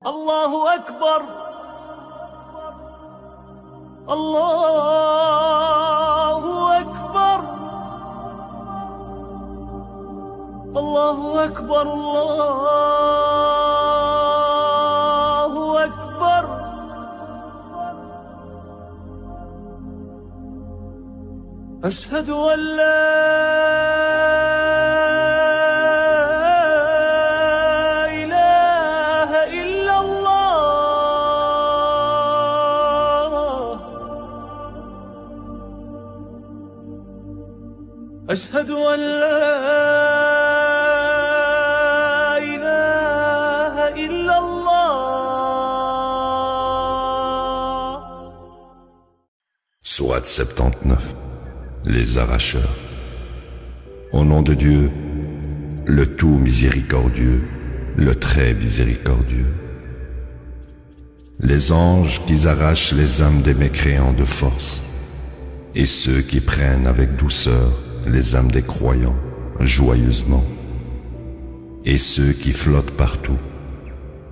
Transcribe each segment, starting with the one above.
الله أكبر الله أكبر الله أكبر الله أكبر أشهد أن أشهد أن لا إله إلا الله. Sourate 79. Les arracheurs. Au nom de Dieu, le tout miséricordieux, le très miséricordieux. Les anges qui arrachent les âmes des mécréants de force, et ceux qui prennent avec douceur les âmes des croyants joyeusement, et ceux qui flottent partout,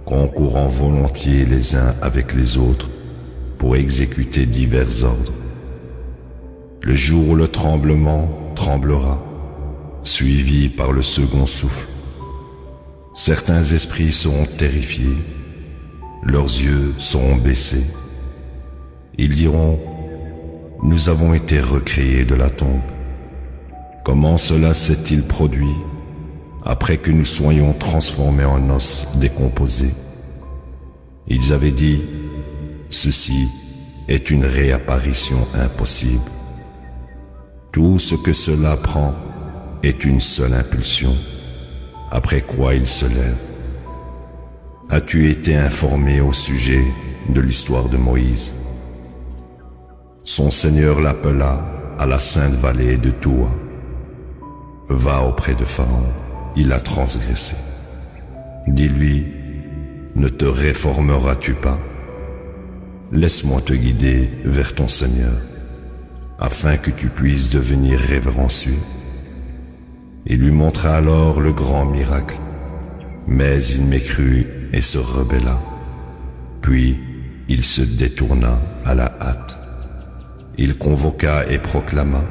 concourant volontiers les uns avec les autres pour exécuter divers ordres. Le jour où le tremblement tremblera, suivi par le second souffle, certains esprits seront terrifiés, leurs yeux seront baissés. Ils diront: nous avons été recréés de la tombe. Comment cela s'est-il produit après que nous soyons transformés en os décomposés? Ils avaient dit: ceci est une réapparition impossible. Tout ce que cela prend est une seule impulsion, après quoi il se lève. As-tu été informé au sujet de l'histoire de Moïse? Son Seigneur l'appela à la sainte vallée de Toua. Va auprès de Pharaon, il a transgressé. Dis-lui: ne te réformeras-tu pas? Laisse-moi te guider vers ton Seigneur, afin que tu puisses devenir révérencieux. Il lui montra alors le grand miracle, mais il mécrut et se rebella. Puis il se détourna à la hâte. Il convoqua et proclama.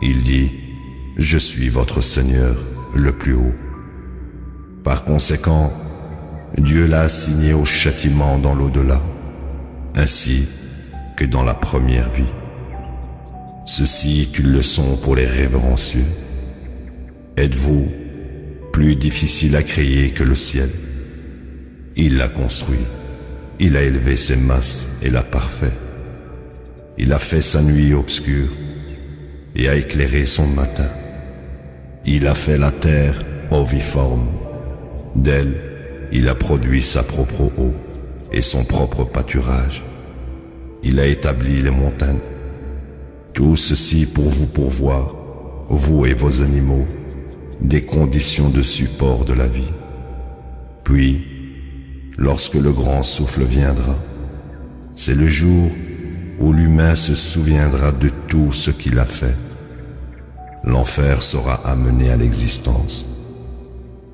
Il dit: je suis votre Seigneur le plus haut. Par conséquent, Dieu l'a assigné au châtiment dans l'au-delà, ainsi que dans la première vie. Ceci est une leçon pour les révérencieux. Êtes-vous plus difficile à créer que le ciel? Il l'a construit, il a élevé ses masses et l'a parfait. Il a fait sa nuit obscure et a éclairé son matin. Il a fait la terre oviforme. D'elle, il a produit sa propre eau et son propre pâturage. Il a établi les montagnes. Tout ceci pour vous pourvoir, vous et vos animaux, des conditions de support de la vie. Puis, lorsque le grand souffle viendra, c'est le jour où l'humain se souviendra de tout ce qu'il a fait. L'enfer sera amené à l'existence.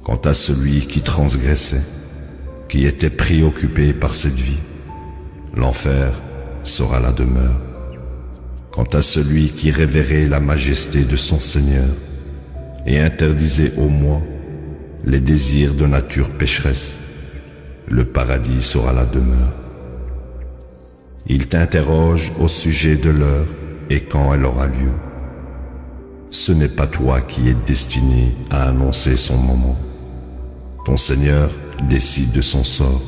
Quant à celui qui transgressait, qui était préoccupé par cette vie, l'enfer sera la demeure. Quant à celui qui révérait la majesté de son Seigneur et interdisait au moins les désirs de nature pécheresse, le paradis sera la demeure. Il t'interroge au sujet de l'heure et quand elle aura lieu. Ce n'est pas toi qui es destiné à annoncer son moment. Ton Seigneur décide de son sort.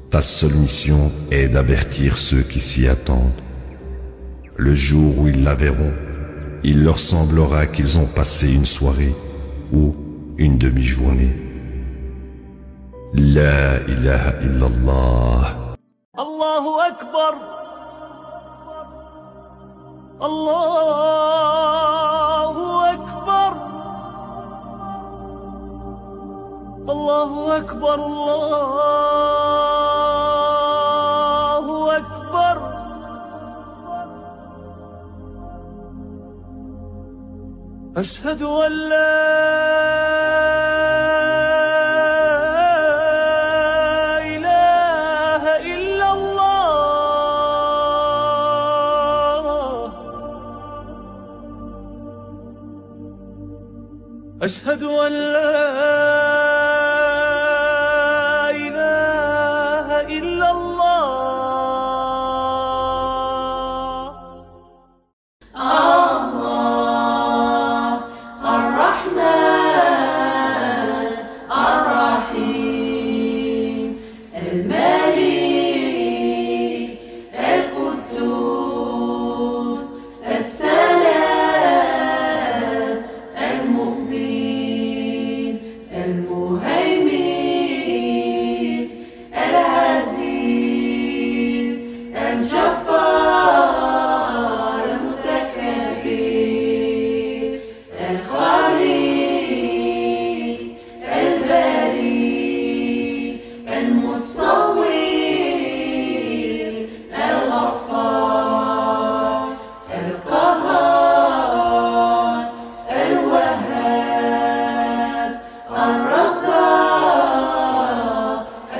Ta seule mission est d'avertir ceux qui s'y attendent. Le jour où ils la verront, il leur semblera qu'ils ont passé une soirée ou une demi-journée. La ilaha illallah. الله أكبر الله أكبر الله أكبر الله أكبر أشهد أن لا أشهد أن لا إله إلا الله. الله الرحمن الرحيم الملك القدوس السلام المؤمن المهيمن العزيز الجبار المتكبر الخالق الباري المصور الغفار القهار الوهاب الرزاق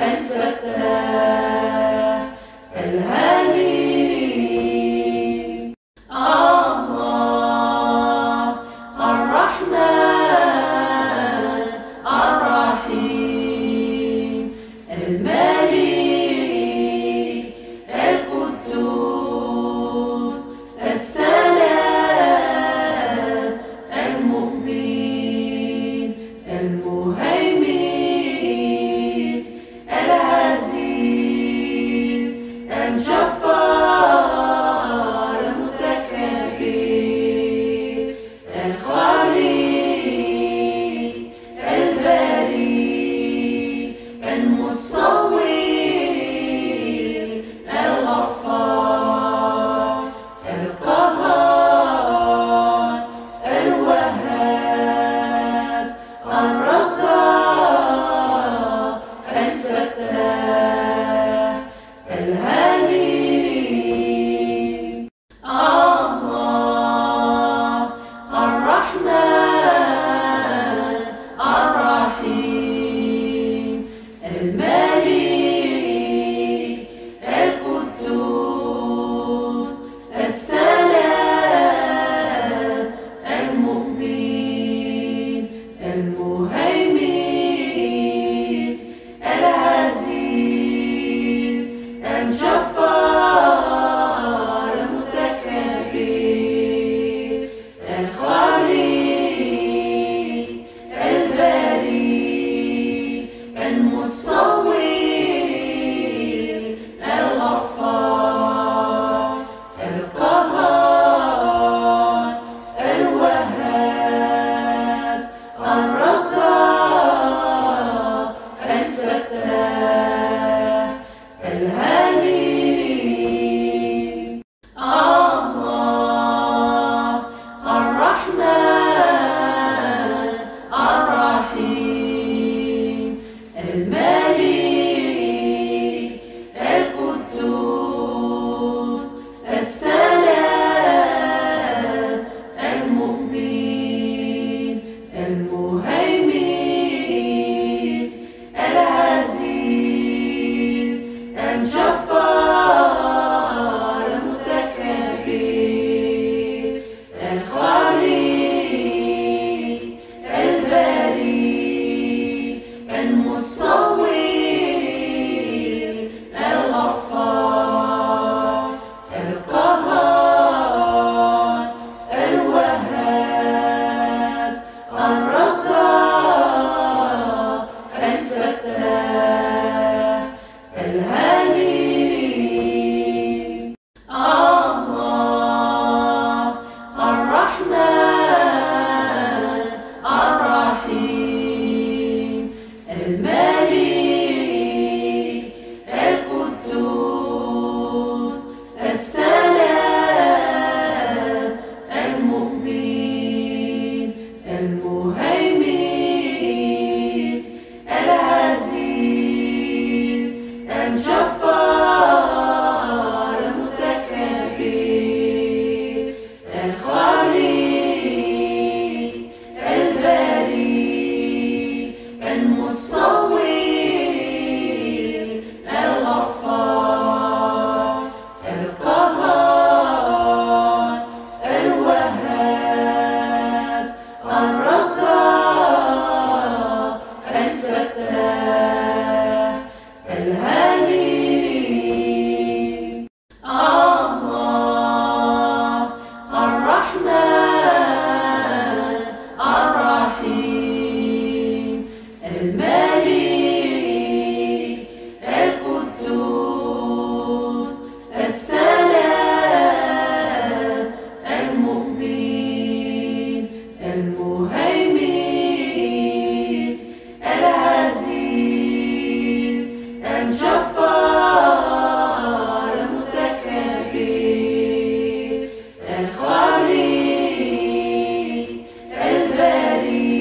الفتاح الهادي. الله الرحمن الرحيم الملك القدوس السلام المؤمن المهيمن العزيز الجبار المتكبر الخالق الباري المصور الغفار القهار الوهاب الرزاق الفتاح الهادي. الله الرحمن الرحيم الملك القدوس السلام المؤمن المهيمن العزيز الجبار المتكبر الخالق الباري المصور الغفار القهار الوهاب الرزاق الفتاح الهادي. الله الرحمن الرحيم الملك القدوس السلام المؤمن المهيمن العزيز الجبار المتكبر الخالق الباري المصور الغفار القهار الوهاب الرزاق الفتاح الهادي. الله الرحمن الرحيم الملك القدوس السلام المؤمن المهيمن العزيز الجبار المتكبر الخالق الباري المصور الغفار القهار الوهاب الرزاق الجبار المتكبر الخالق الباري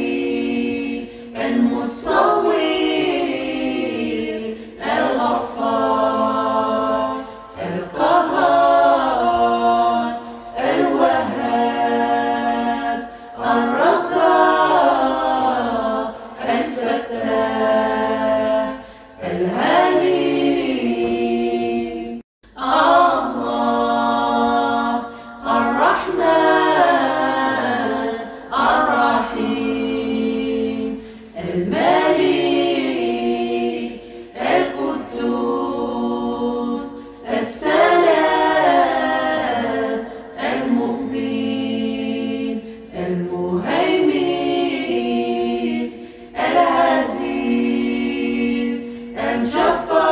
المصور الغفار القهار الوهاب الرزاق الفتاح الهادي الله الرحمن الرحيم الملك القدوس السلام المؤمن المهيمن العزيز الجبار